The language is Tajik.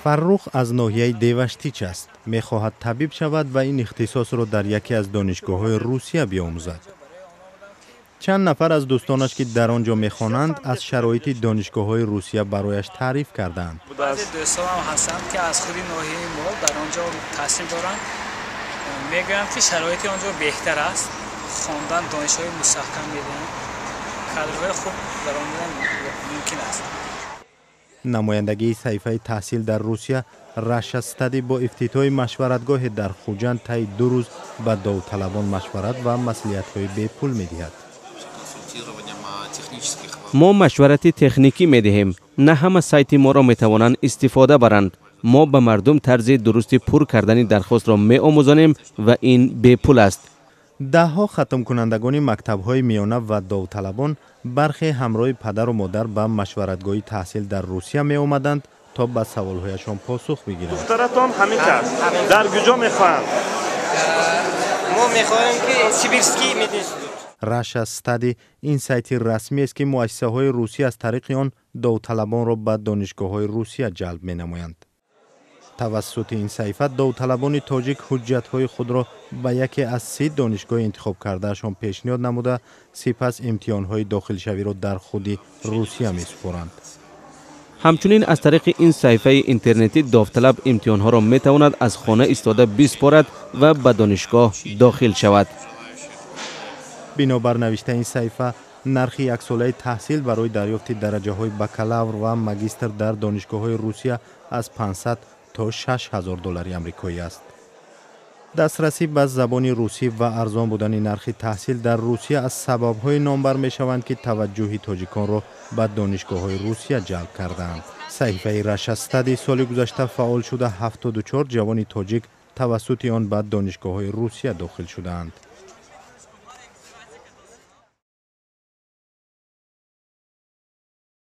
фаррух аз ноҳияи деваштич аст. Мехоҳад табиб шавад ва ин ихтисосро дар яке аз донишгоҳҳои Русия биомӯзад. чанд нафар аз дӯстонаш ки дар он ҷо мехонанд аз шароити донишгоҳҳои Русия барояш таъриф кардаанд. баъзе дӯстонам ҳастанд ки аз худи ноҳияи мо дар он ҷо таҳсил доранд. мегӯянд ки шароити он ҷо беҳтар аст. хондан донишҳои мустаҳкам медиҳанд. кадрҳои хуб даромадан мумкин аст. намояндагии саҳифаи таҳсил дар Русия Russia Study бо ифтитоҳи машваратгоҳе дар Хуҷанд таи 2 рӯз ба довталабон машварат ва маслиҳатҳои бепул медиҳад. мо машварати техникӣ медиҳем. на ҳама сайти моро метавонанд истифода баранд. мо ба мардум тарзи дурусти пур кардани дархостро меомӯзонем ва ин бепул аст. даҳҳо хатмкунандагони мактабҳои миёна ва довталабон бархе ҳамроҳи падару модар ба машваратгоҳи таҳсил дар Русия меомаданд то ба саволҳояшон посух бигиранд. духтаратон ҳамин аст. дар куҷо мехоҳанд? мо мехоҳем ки сибирский мединститут. Russia Study ин сайти расмиест ки муассисаҳои русӣ аз тариқи он довталабонро ба донишгоҳҳои Русия ҷалб менамоянд. тавассути ин саҳифа довталабони тоҷик ҳуҷҷатҳои худро ба яке аз 30 донишгоҳи интихоб кардаашон пешниҳод намуда, сипас имтиҳонҳои дохилшавиро дар худи Русия месупоранд. ҳамчунин аз тариқи ин саҳифаи интернетӣ довталаб имтиҳонҳоро метавонад аз хона истода биспорад ва ба донишгоҳ дохил шавад. бинобар навиштаи ин саҳифа нархи яксолаи таҳсил барои дарёфти дараҷаҳои бакалавр ва магистр дар донишгоҳҳои Русия аз 500 то 6000 доллари амрикоӣ аст. дастрасӣ ба забони русӣ ва арзон будани нархи таҳсил дар Русия аз сабабҳои номбар мешаванд ки таваҷҷӯҳи тоҷиконро ба донишгоҳҳои Русия ҷалб кардаанд. саҳифаи Russia Study соли гузашта фаъол шуда 74 ҷавони тоҷик тавассути он ба донишгоҳҳои Русия дохил шудаанд.